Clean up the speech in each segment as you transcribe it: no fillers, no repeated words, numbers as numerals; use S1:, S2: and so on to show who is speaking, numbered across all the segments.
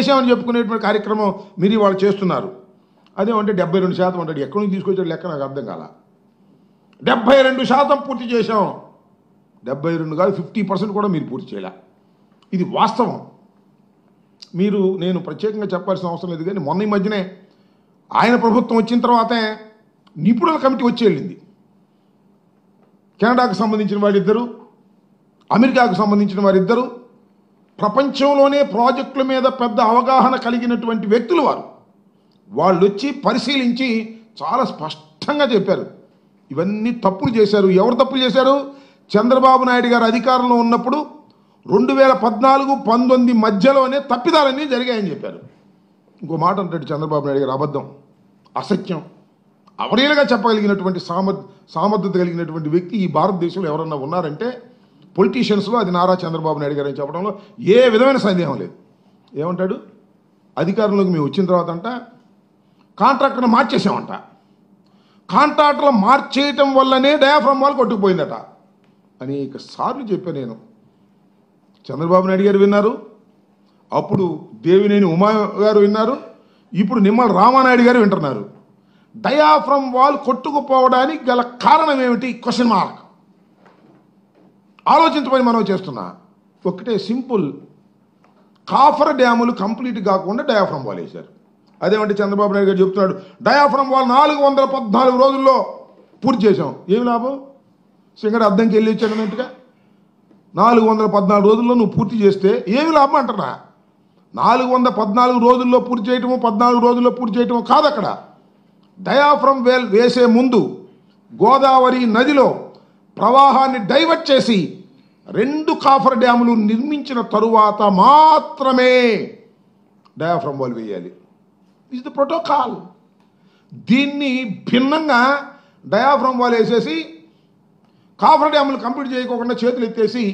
S1: చేశామని చెప్పుకునేటువంటి కార్యక్రమం మీరు ఇవాళ చేస్తున్నారు. అదేమంటే 72% అంటాడు. ఎక్కడి నుంచి తీసుకొచ్చాడు లెక్క నాకు అర్థం కాల. 72% పూర్తి చేశాం. 72 కాదు 50% కూడా మీరు పూర్తి చేయలే. ఇది వాస్తవం. నేను ప్రత్యేకంగా చెప్పాల్సిన అవసరం లేదు. కానీ మొన్న ఈ మధ్యనే ఆయన ప్రభుత్వం వచ్చిన తర్వాతే నిపుణుల కమిటీ వచ్చి వెళ్ళింది. కెనడాకు సంబంధించిన వారిద్దరు, అమెరికాకు సంబంధించిన వారిద్దరు, ప్రపంచంలోనే ప్రాజెక్టుల మీద పెద్ద అవగాహన కలిగినటువంటి వ్యక్తులు వాళ్ళు వచ్చి పరిశీలించి చాలా స్పష్టంగా చెప్పారు ఇవన్నీ తప్పులు చేశారు. ఎవరు తప్పులు చేశారు? చంద్రబాబు నాయుడు గారు అధికారంలో ఉన్నప్పుడు 2014-19 మధ్యలోనే తప్పిదాలన్నీ జరిగాయని చెప్పారు. ఇంకో మాట అంటాడు చంద్రబాబు నాయుడు గారు, అబద్ధం, అసత్యం, అవలీలగా చెప్పగలిగినటువంటి సామర్థ్యత కలిగినటువంటి వ్యక్తి ఈ భారతదేశంలో ఎవరన్నా ఉన్నారంటే పొలిటీషియన్స్లో అది నారా చంద్రబాబు నాయుడు గారు అని చెప్పడంలో ఏ విధమైన సందేహం లేదు. ఏమంటాడు? అధికారంలోకి మేము వచ్చిన తర్వాత అంట కాంట్రాక్టర్ని మార్చేసామంట. కాంట్రాక్టర్లు మార్చేయటం వల్లనే డయాఫ్రమ్ వాల్ కొట్టుకుపోయిందట. అనేక సార్లు చెప్పాను నేను. చంద్రబాబు నాయుడు గారు విన్నారు, అప్పుడు దేవినేని ఉమా గారు విన్నారు, ఇప్పుడు నిమ్మల రామానాయుడు గారు వింటున్నారు. డయాఫ్రమ్ వాల్ కొట్టుకుపోవడానికి గల కారణం ఏమిటి? Question mark. ఆలోచించమని మనం చేస్తున్నా. ఒకటే సింపుల్, కాఫర్ డ్యాములు కంప్లీట్ కాకుండా డయాఫ్రమ్ వాల్ వేశారు. అదేమంటే చంద్రబాబు నాయుడు గారు చెప్తున్నాడు డయాఫ్రమ్ వాల్ 414 రోజుల్లో పూర్తి చేశాం. ఏమి లాభం? సింగడి అద్దంకి వెళ్ళి వచ్చాడన్నట్టుగా 414 రోజుల్లో నువ్వు పూర్తి చేస్తే ఏమి లాభం అంటున్నా? 414 రోజుల్లో పూర్తి చేయటము, 14 రోజుల్లో పూర్తి చేయటము కాదు. అక్కడ డయాఫ్రమ్ వెల్ వేసే ముందు గోదావరి నదిలో ప్రవాహాన్ని డైవర్ట్ చేసి 2 కాఫర్ డ్యాములు నిర్మించిన తరువాత మాత్రమే డయాఫ్రమ్ వాల్ వేయాలి. Is the protocol. దీన్ని భిన్నంగా డయాఫ్రమ్ వాల్ వేసేసి కాఫర్ డ్యాములు కంప్లీట్ చేయకోకుండా చేతులు ఎత్తేసి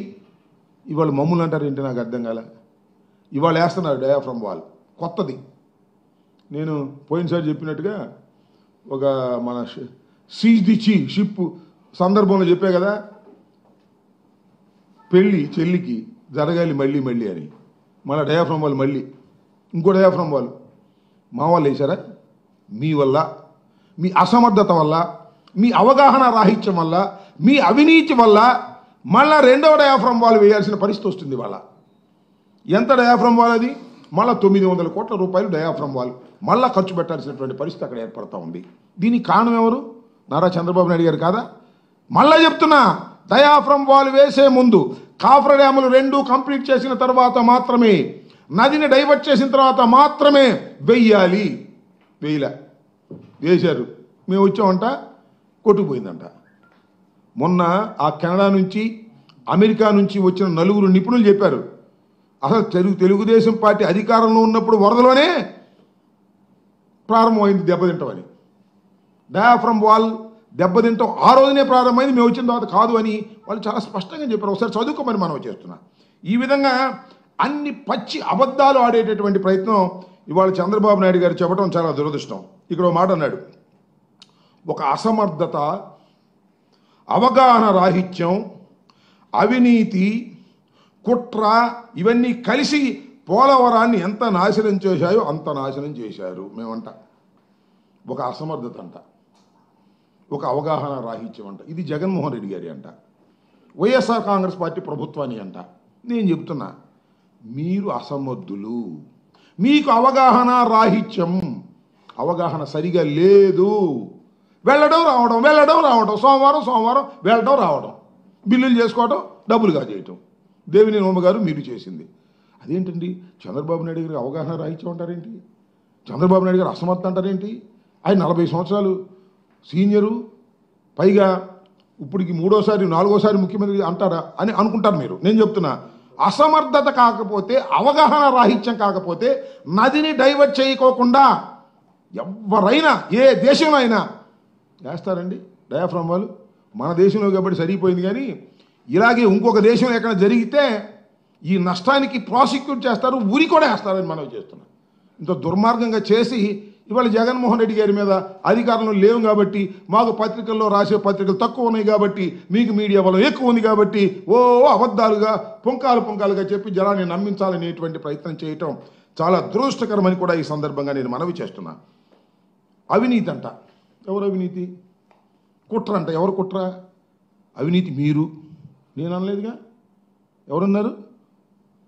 S1: ఇవాళ మమ్ములు అంటారు ఏంటి నాకు అర్థం కాలే. ఇవాళ వేస్తున్నారు డయాఫ్రమ్ వాల్ కొత్తది. నేను పోయినసారి చెప్పినట్టుగా ఒక మన సీజ్ ది షిప్ సందర్భంలో చెప్పే కదా, పెళ్ళి చెల్లికి జరగాలి మళ్ళీ మళ్ళీ అని. మళ్ళీ డయాఫ్రమ్ వాల్ మళ్ళీ ఇంకో డయాఫ్రమ్ వాల్ మా వాళ్ళు వేశారా? మీ వల్ల, మీ అసమర్థత వల్ల, మీ అవగాహన రాహిత్యం వల్ల, మీ అవినీతి వల్ల మళ్ళా 2వ డయాఫ్రమ్ వాల్ వేయాల్సిన పరిస్థితి వస్తుంది. వాళ్ళ ఎంత డయాఫ్రమ్ వాల్ అది? మళ్ళీ 900 కోట్ల రూపాయలు డయాఫ్రమ్ వాల్ మళ్ళీ ఖర్చు పెట్టాల్సినటువంటి పరిస్థితి అక్కడ ఏర్పడతా ఉంది. దీనికి కారణం ఎవరు? నారా చంద్రబాబు నాయుడు గారు కాదా? మళ్ళా చెప్తున్నా, డయాఫ్రమ్ వాల్ వేసే ముందు కాఫర్ డ్యాములు 2 కంప్లీట్ చేసిన తర్వాత మాత్రమే, నదిని డైవర్ట్ చేసిన తర్వాత మాత్రమే వెయ్యాలి. వేశారు. మేము వచ్చామంట, కొట్టుకుపోయిందంట. మొన్న ఆ కెనడా నుంచి, అమెరికా నుంచి వచ్చిన 4 నిపుణులు చెప్పారు అసలు తెలుగుదేశం పార్టీ అధికారంలో ఉన్నప్పుడు వరదలోనే ప్రారంభమైంది దెబ్బతింటామని. డయాఫ్రమ్ వాల్ దెబ్బతింటాం ఆ రోజునే ప్రారంభమైంది, మేము వచ్చిన తర్వాత కాదు అని వాళ్ళు చాలా స్పష్టంగా చెప్పారు. ఒకసారి చదువుకోమని మనం చేస్తున్నాం. ఈ విధంగా అన్ని పచ్చి అబద్ధాలు ఆడేటటువంటి ప్రయత్నం ఇవాళ చంద్రబాబు నాయుడు గారు చెప్పడం చాలా దురదృష్టం. ఇక్కడ ఒక మాట అన్నాడు, ఒక అసమర్థత, అవగాహన రాహిత్యం, అవినీతి, కుట్ర ఇవన్నీ కలిసి పోలవరాన్ని ఎంత నాశనం చేశాయో అంత నాశనం చేశారు. మేమంట ఒక అసమర్థత అంట, ఒక అవగాహన రాహిత్యం అంట. ఇది జగన్మోహన్ రెడ్డి గారి అంట, వైఎస్ఆర్ కాంగ్రెస్ పార్టీ ప్రభుత్వాన్ని అంట. నేను చెప్తున్నా, మీరు అసమర్థులు, మీకు అవగాహన రాహిత్యం, అవగాహన సరిగా లేదు. వెళ్ళడం రావడం, సోమవారం వెళ్ళడం రావడం, బిల్లులు చేసుకోవడం, డబ్బులుగా చేయటం. దేవినేని ఉమ గారు మీరు చేసింది అదేంటండి? చంద్రబాబు నాయుడు గారికి అవగాహన రాహిత్యం అంటారేంటి? చంద్రబాబు నాయుడు గారు అసమర్థత అంటారేంటి? ఆయన 40 సంవత్సరాలు సీనియరు, పైగా ఇప్పటికి 3వ సారి 4వ సారి ముఖ్యమంత్రి అంటారా అని అనుకుంటారు మీరు. నేను చెప్తున్నా, అసమర్థత కాకపోతే, అవగాహన రాహిత్యం కాకపోతే నదిని డైవర్ట్ చేయకోకుండా ఎవరైనా ఏ దేశంలో అయినా వేస్తారండి డయాఫ్రమ్ వాల్. మన దేశంలో కాబట్టి సరిపోయింది, కానీ ఇలాగే ఇంకొక దేశంలో ఎక్కడ జరిగితే ఈ నష్టానికి ప్రాసిక్యూట్ చేస్తారు, ఉరి కూడా వేస్తారని మనం చేస్తున్నాం. ఇంత దుర్మార్గంగా చేసి ఇవాళ జగన్మోహన్ రెడ్డి గారి మీద అధికారంలో లేవు కాబట్టి, మాకు పత్రికల్లో రాసే పత్రికలు తక్కువ ఉన్నాయి కాబట్టి, మీకు మీడియా బలం ఎక్కువ ఉంది కాబట్టి అబద్ధాలుగా పుంకాలుగా చెప్పి జనాన్ని నమ్మించాలనేటువంటి ప్రయత్నం చేయటం చాలా దురదృష్టకరమని కూడా ఈ సందర్భంగా నేను మనవి చేస్తున్నా. అవినీతి అంట. ఎవరు అవినీతి? కుట్ర అంట. ఎవరు కుట్ర? అవినీతి మీరు, నేను అనలేదుగా. ఎవరన్నారు?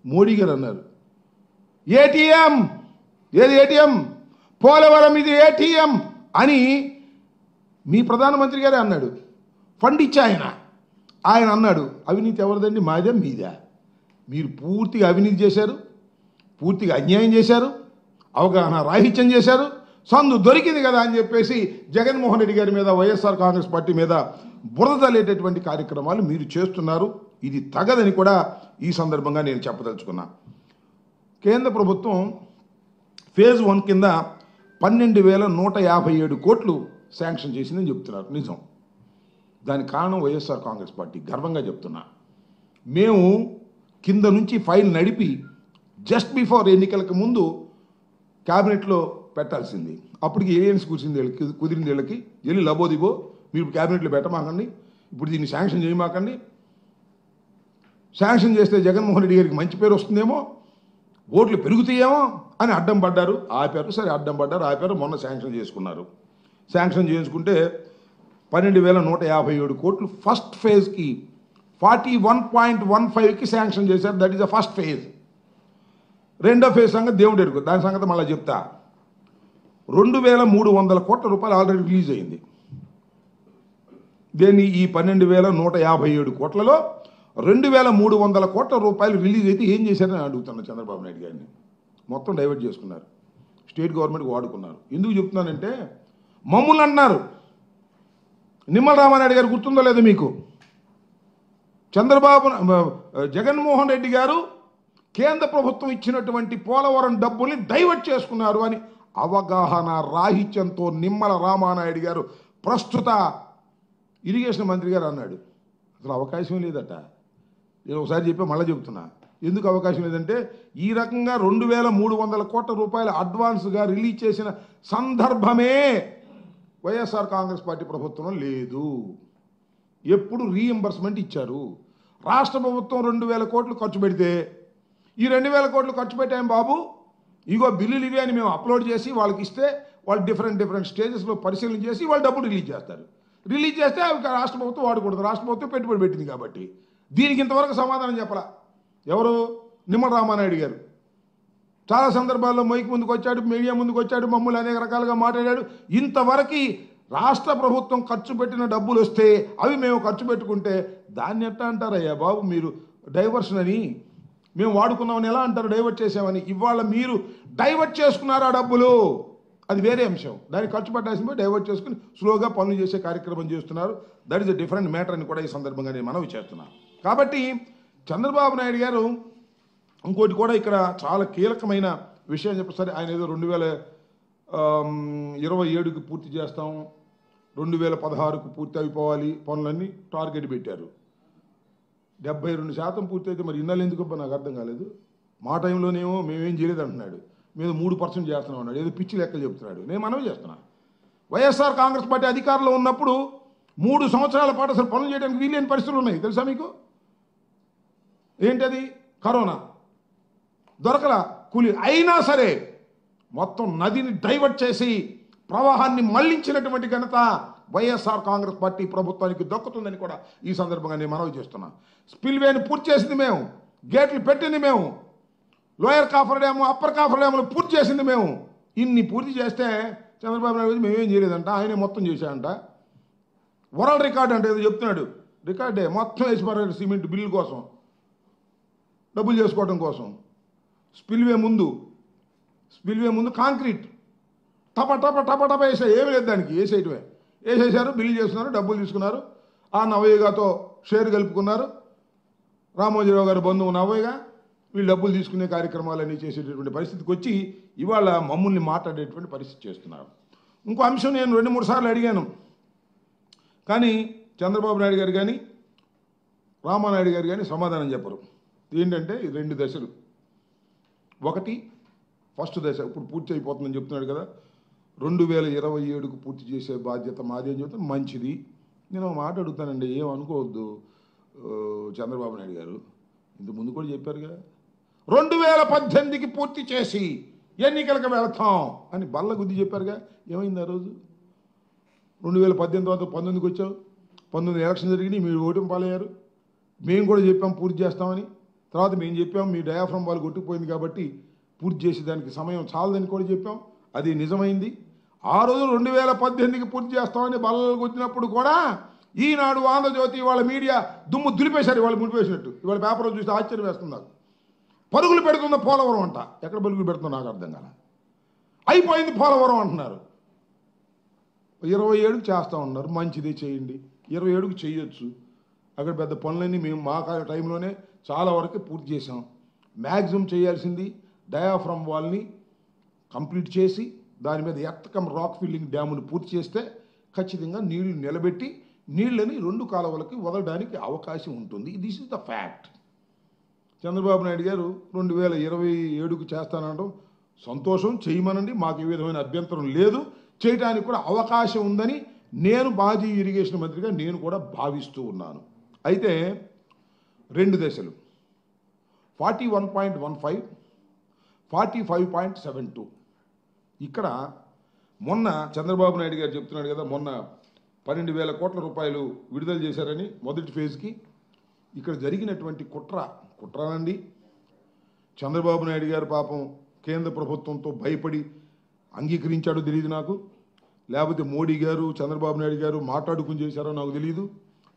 S1: మోడీ గారు అన్నారు. ఏటీఎం, ఏది ఏటీఎం? పోలవరం ఇది ఏటీఎం అని మీ ప్రధానమంత్రి గారే అన్నాడు. ఫండ్ ఇచ్చి ఆయన అన్నాడు. అవినీతి ఎవరిదండి? మాదే మీదే. మీరు పూర్తిగా అవినీతి చేశారు, పూర్తిగా అన్యాయం చేశారు, అవగాహన రాహిత్యం చేశారు. సందు దొరికింది కదా అని చెప్పేసి జగన్మోహన్ రెడ్డి గారి మీద, వైఎస్ఆర్ కాంగ్రెస్ పార్టీ మీద బురద తల్లేటటువంటి కార్యక్రమాలు మీరు చేస్తున్నారు. ఇది తగదని కూడా ఈ సందర్భంగా నేను చెప్పదలుచుకున్నా. కేంద్ర ప్రభుత్వం ఫేజ్ 1 కింద 12,157 కోట్లు శాంక్షన్ చేసిందని చెప్తున్నారు. నిజం. దానికి కారణం వైఎస్ఆర్ కాంగ్రెస్ పార్టీ. గర్వంగా చెప్తున్నా. మేము కింద నుంచి ఫైల్ నడిపి జస్ట్ బిఫోర్ ఎన్నికలకు ముందు క్యాబినెట్లో పెట్టాల్సింది. అప్పటికి ఏలియన్స్ కుదిరింది వీళ్ళకి. వెళ్ళి లబోదిబో మీరు క్యాబినెట్లో పెట్టమాకండి, ఇప్పుడు దీన్ని శాంక్షన్ చేయమాకండి, శాంక్షన్ చేస్తే జగన్మోహన్ రెడ్డి గారికి మంచి పేరు వస్తుందేమో, ఓట్లు పెరుగుతాయేమో అని అడ్డం పడ్డారు, ఆపారు. సరే అడ్డం పడ్డారు, ఆపారు. మొన్న శాంక్షన్ చేసుకున్నారు. శాంక్షన్ చేసుకుంటే 12,157 కోట్లు ఫస్ట్ ఫేజ్కి 41.15కి శాంక్షన్ చేశారు. That is the first phase. రెండో ఫేజ్ సంగతి దేవుడు ఎరుగు, దాని సంగతి మళ్ళీ చెప్తా. 2,300 కోట్ల రూపాయలు ఆల్రెడీ రిలీజ్ అయింది. దీన్ని ఈ 12,157 కోట్లలో 2,300 కోట్ల రూపాయలు రిలీజ్ అయితే ఏం చేశారని అడుగుతున్నా చంద్రబాబు నాయుడు గారిని. మొత్తం డైవర్ట్ చేసుకున్నారు, స్టేట్ గవర్నమెంట్కి వాడుకున్నారు. ఎందుకు చెప్తున్నానంటే, మమ్మల్ని అన్నారు. నిమ్మల రామానాయుడు గారు గుర్తుందో లేదో మీకు? జగన్మోహన్ రెడ్డి గారు కేంద్ర ప్రభుత్వం ఇచ్చినటువంటి పోలవరం డబ్బుల్ని డైవర్ట్ చేసుకున్నారు అని అవగాహన రాహిత్యంతో నిమ్మల రామానాయుడు గారు ప్రస్తుత ఇరిగేషన్ మంత్రి గారు అన్నాడు. అసలు అవకాశం లేదట. నేను ఒకసారి చెప్పి మళ్ళీ చెబుతున్నా. ఎందుకు అవకాశం లేదంటే, ఈ రకంగా 2,300 కోట్ల రూపాయల అడ్వాన్స్గా రిలీజ్ చేసిన సందర్భమే వైఎస్ఆర్ కాంగ్రెస్ పార్టీ ప్రభుత్వం లేదు. ఎప్పుడు రీఎంబర్స్మెంట్ ఇచ్చారు. రాష్ట్ర ప్రభుత్వం 2,000 కోట్లు ఖర్చు పెడితే, ఈ 2,000 కోట్లు ఖర్చు పెట్టాం బాబు, ఇగో బిల్లులు ఇవి అని మేము అప్లోడ్ చేసి వాళ్ళకి ఇస్తే, వాళ్ళు డిఫరెంట్ స్టేజెస్లో పరిశీలన చేసి వాళ్ళు డబ్బులు రిలీజ్ చేస్తారు. రిలీజ్ చేస్తే అవి రాష్ట్ర ప్రభుత్వం వాడకూడదు. రాష్ట్ర ప్రభుత్వం పెట్టుబడి పెట్టింది కాబట్టి. దీనికి ఇంతవరకు సమాధానం చెప్పలా ఎవరు? నిమ్మల రామానాయుడు గారు. చాలా సందర్భాల్లో మైక్ ముందుకు వచ్చాడు, మీడియా ముందుకు వచ్చాడు, మమ్మల్ని అనేక రకాలుగా మాట్లాడాడు. ఇంతవరకు రాష్ట్ర ప్రభుత్వం ఖర్చు పెట్టిన డబ్బులు వస్తే అవి మేము ఖర్చు పెట్టుకుంటే దాన్ని ఎట్లా అంటారయ్యా బాబు మీరు డైవర్షన్ అని? మేము వాడుకున్నామని ఎలా అంటారు డైవర్ట్ చేసామని? ఇవాళ మీరు డైవర్ట్ చేసుకున్నారు ఆ డబ్బులు, అది వేరే అంశం. దాన్ని ఖర్చు పెట్టాల్సిన డైవర్ట్ చేసుకుని స్లోగా పనులు చేసే కార్యక్రమం చేస్తున్నారు. That is a different matter అని కూడా ఈ సందర్భంగా నేను మనవి చేస్తున్నాను. కాబట్టి చంద్రబాబు నాయుడు గారు ఇంకోటి కూడా ఇక్కడ చాలా కీలకమైన విషయం చెప్పేసరి, ఆయన ఏదో 2027కి పూర్తి చేస్తాం, 2016కు పూర్తి అయిపోవాలి పనులన్నీ టార్గెట్ పెట్టారు. 72% పూర్తి అయితే మరి ఇన్నాళ్ళు ఎందుకు నాకు అర్థం కాలేదు. మా టైంలోనేమో మేమేం చేయలేదు అంటున్నాడు, మేము 3% చేస్తున్నాం అన్నాడు. ఏదో పిచ్చి లెక్కలు చెప్తున్నాడు. నేను మనవి చేస్తున్నా, వైఎస్ఆర్ కాంగ్రెస్ పార్టీ అధికారంలో ఉన్నప్పుడు 3 సంవత్సరాల పాటు అసలు పనులు చేయడానికి వీలైన పరిస్థితులు ఉన్నాయి. తెలుసా మీకు? ఏంటది? కరోనా దొరకల కూలి. అయినా సరే మొత్తం నదిని డైవర్ట్ చేసి ప్రవాహాన్ని మళ్లించినటువంటి ఘనత వైఎస్ఆర్ కాంగ్రెస్ పార్టీ ప్రభుత్వానికి దక్కుతుందని కూడా ఈ సందర్భంగా నేను మనవి చేస్తున్నా. స్పిల్వేని పూర్తి చేసింది మేము, గేట్లు పెట్టింది మేము, lower copper dam, upper copper డ్యాములు పూర్తి చేసింది మేము. ఇన్ని పూర్తి చేస్తే చంద్రబాబు నాయుడు మేమేం చేయలేదంట, ఆయనే మొత్తం చేశాడంట. వరల్డ్ రికార్డ్ అంటే ఏదో చెప్తున్నాడు. రికార్డే మొత్తం వేసి పారాడు సిమెంట్ బిల్లు కోసం, డబ్బులు చేసుకోవడం కోసం. స్పిల్వే ముందు కాంక్రీట్ టప వేసా, ఏమి లేదు దానికి, వేసేయటమే. వేసేసారు, బిల్లు చేస్తున్నారు, డబ్బులు తీసుకున్నారు. ఆ నవయ్యగాతో షేర్ కలుపుకున్నారు. రామోజీరావు గారు బంధువు నవయ్యగా వీళ్ళు డబ్బులు తీసుకునే కార్యక్రమాలన్నీ చేసేటటువంటి పరిస్థితికి వచ్చి ఇవాళ మమ్మల్ని మాట్లాడేటువంటి పరిస్థితి చేస్తున్నారు. ఇంకో అంశం నేను 2-3 సార్లు అడిగాను, కానీ చంద్రబాబు నాయుడు గారు కానీ రామానాయుడు గారు కానీ సమాధానం చెప్పరు. ఏంటంటే 2 దశలు. ఒకటి ఫస్ట్ దశ ఇప్పుడు పూర్తి అయిపోతుందని చెప్తున్నాడు కదా, 2027కు పూర్తి చేసే బాధ్యత మాది అని చెప్తే మంచిది. నేను ఒక మాట అడుగుతానండి, ఏమనుకోవద్దు చంద్రబాబు నాయుడు గారు, ఇంత ముందు కూడా చెప్పారుగా, 2018కి పూర్తి చేసి ఎన్నికలకు వెళతాం అని బల్ల గుద్ది చెప్పారుగా. ఏమైంది ఆ రోజు? 2018 తర్వాత 19కి వచ్చావు, 19 ఎలక్షన్ జరిగినాయి, మీరు ఓటమి పాలయ్యారు. మేము కూడా చెప్పాం పూర్తి చేస్తామని. తర్వాత మేము చెప్పాం మీ డయాఫ్రమ్ వాళ్ళు కొట్టుకుపోయింది కాబట్టి పూర్తి చేసేదానికి సమయం చాలదని కూడా చెప్పాం. అది నిజమైంది. ఆ రోజు 2018కి పూర్తి చేస్తామని బల్లలు గుద్దినప్పుడు కూడా ఈనాడు, ఆంధ్రజ్యోతి వాళ్ళ మీడియా దుమ్ము దులిపేశారు. వాళ్ళు ముడిపేసినట్టు. ఇవాళ పేపర్లో చూస్తే ఆశ్చర్యం వేస్తుంది నాకు. పరుగులు పెడుతున్న పోలవరం అంట. ఎక్కడ పరుగులు పెడుతుందో నాకు అర్థం కాల. అయిపోయింది పోలవరం అంటున్నారు. 27కి చేస్తూ ఉన్నారు. మంచిదే, చేయండి. 27కి చేయొచ్చు. అక్కడ పెద్ద పనులన్నీ మేము మా టైంలోనే చాలా వరకు పూర్తి చేసాం. మ్యాక్సిమం చేయాల్సింది డయాఫ్రమ్ వాల్ని కంప్లీట్ చేసి దాని మీద ఎర్త్ రాక్ ఫిల్లింగ్ డ్యామును పూర్తి చేస్తే ఖచ్చితంగా నీళ్లు నిలబెట్టి నీళ్ళని 2 కాలువలకి వదలడానికి అవకాశం ఉంటుంది. This is the fact. Chandrababu Naidu గారు 2027కు చేస్తానంటాం. సంతోషం, చేయమనండి. మాకు ఏ విధమైన అభ్యంతరం లేదు. చేయడానికి కూడా అవకాశం ఉందని నేను మాజీ ఇరిగేషన్ మంత్రిగా నేను కూడా భావిస్తూ ఉన్నాను. అయితే 2 దశలు 41.15, 45.72. ఇక్కడ మొన్న చంద్రబాబు నాయుడు గారు చెప్తున్నాడు కదా, మొన్న 12,000 కోట్ల రూపాయలు విడుదల చేశారని మొదటి ఫేజ్కి. ఇక్కడ జరిగినటువంటి కుట్రనండి. చంద్రబాబు నాయుడు గారు పాపం కేంద్ర ప్రభుత్వంతో భయపడి అంగీకరించాడో తెలియదు నాకు, లేకపోతే మోడీ గారు చంద్రబాబు నాయుడు గారు మాట్లాడుకుని చేశారో నాకు తెలియదు.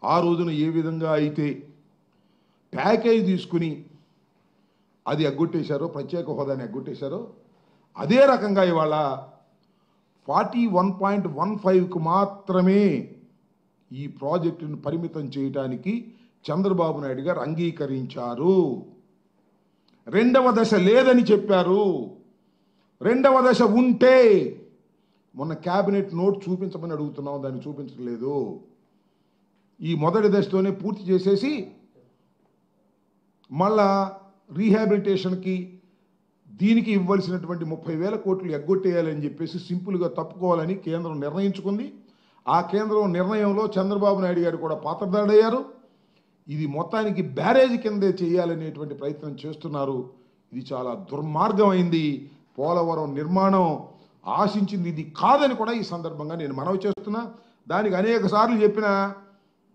S1: ఆ రోజున ఏ విధంగా అయితే ప్యాకేజ్ తీసుకుని అది ఎగ్గొట్టేశారో, ప్రత్యేక హోదాని ఎగ్గొట్టేశారో, అదే రకంగా ఇవాళ 41.15కు మాత్రమే ఈ ప్రాజెక్టును పరిమితం చేయడానికి చంద్రబాబు నాయుడు గారు అంగీకరించారు. 2వ దశ లేదని చెప్పారు. 2వ దశ ఉంటే మొన్న క్యాబినెట్ నోట్ చూపించమని అడుగుతున్నాం, దాన్ని చూపించలేదు. ఈ మొదటి దశతోనే పూర్తి చేసేసి మళ్ళా రీహాబిలిటేషన్కి దీనికి ఇవ్వాల్సినటువంటి 30,000 కోట్లు ఎగ్గొట్టేయాలని చెప్పేసి సింపుల్గా తప్పుకోవాలని కేంద్రం నిర్ణయించుకుంది. ఆ కేంద్రం నిర్ణయంలో చంద్రబాబు నాయుడు గారు కూడా పాత్రదారయ్యారు. ఇది మొత్తానికి బ్యారేజ్ కిందే చేయాలనేటువంటి ప్రయత్నం చేస్తున్నారు. ఇది చాలా దుర్మార్గమైంది. పోలవరం నిర్మాణం ఆశించింది ఇది కాదని కూడా ఈ సందర్భంగా నేను మనవి చేస్తున్నా. దానికి అనేక సార్లు చెప్పిన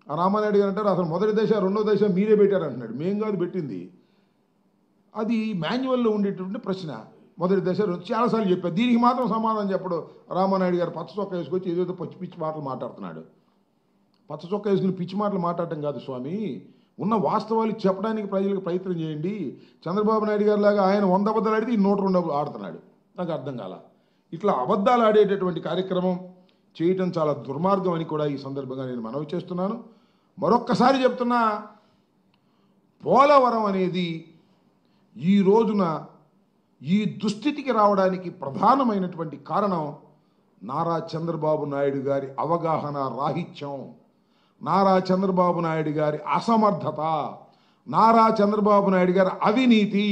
S1: రామానాయుడు గారు అంటారు, అసలు మొదటి దశ 2వ దశ మీరే పెట్టారు అంటున్నాడు. మేం కాదు పెట్టింది, అది మాన్యువల్లో ఉండేటువంటి ప్రశ్న. మొదటి దశ చాలాసార్లు చెప్పారు. దీనికి మాత్రం సమాధానం చెప్పడు రామానాయుడు గారు. పచ్చ చొక్కా వేసుకొచ్చి ఏదేదో పిచ్చి మాటలు మాట్లాడుతున్నాడు. పచ్చ చొక్కా వేసుకుని పిచ్చి మాటలు మాట్లాడటం కాదు స్వామి, ఉన్న వాస్తవాలు చెప్పడానికి ప్రజలకు ప్రయత్నం చేయండి. చంద్రబాబు నాయుడు గారు లాగా ఆయన 100 అబద్ధాలు ఆడితే 102 ఆడుతున్నాడు. నాకు అర్థం కాల. ఇట్లా అబద్ధాలు ఆడేటటువంటి కార్యక్రమం చేయటం చాలా దుర్మార్గం అని కూడా ఈ సందర్భంగా నేను మనవి చేస్తున్నాను. మరొక్కసారి చెప్తున్నా, పోలవరం అనేది ఈ రోజున ఈ దుస్థితికి రావడానికి ప్రధానమైనటువంటి కారణం నారా చంద్రబాబు నాయుడు గారి అవగాహన రాహిత్యం, నారా చంద్రబాబు నాయుడు గారి అసమర్థత, నారా చంద్రబాబు నాయుడు గారి అవినీతి.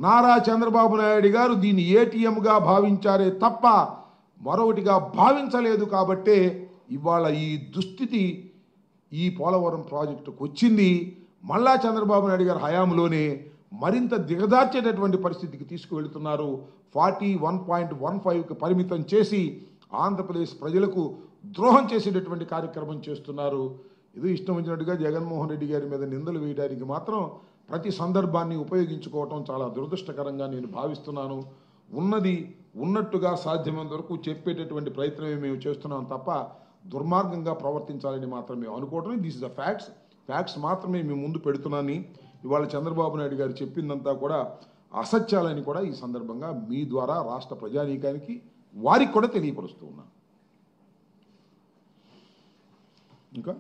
S1: నారా చంద్రబాబు నాయుడు గారు దీన్ని ఏటీఎంగా భావించారే తప్ప మరొకటిగా భావించలేదు. కాబట్టే ఇవాళ ఈ దుస్థితి ఈ పోలవరం ప్రాజెక్టుకు వచ్చింది. మళ్ళా చంద్రబాబు నాయుడు గారి హయాంలోనే మరింత దిగజార్చేటటువంటి పరిస్థితికి తీసుకువెళ్తున్నారు. 41.15కి పరిమితం చేసి ఆంధ్రప్రదేశ్ ప్రజలకు ద్రోహం చేసేటటువంటి కార్యక్రమం చేస్తున్నారు. ఇది ఇష్టం వచ్చినట్టుగా జగన్మోహన్ రెడ్డి గారి మీద నిందలు వేయడానికి మాత్రం ప్రతి సందర్భాన్ని ఉపయోగించుకోవటం చాలా దురదృష్టకరంగా నేను భావిస్తున్నాను. ఉన్నది ఉన్నట్టుగా సాధ్యమైనంత వరకు చెప్పేటటువంటి ప్రయత్నమే మేము చేస్తున్నాం తప్ప దుర్మార్గంగా ప్రవర్తించాలని మాత్రం మేము అనుకోవటం. దిస్ ఇస్ ద ఫ్యాక్ట్స్ మాత్రమే మేము ముందు పెడుతున్నాను. ఇవాళ చంద్రబాబు నాయుడు గారు చెప్పిందంతా కూడా అసత్యాలని కూడా ఈ సందర్భంగా మీ ద్వారా రాష్ట్ర ప్రజానీకానికి వారికి కూడా తెలియపరుస్తూ ఉన్నాను. ఇంకా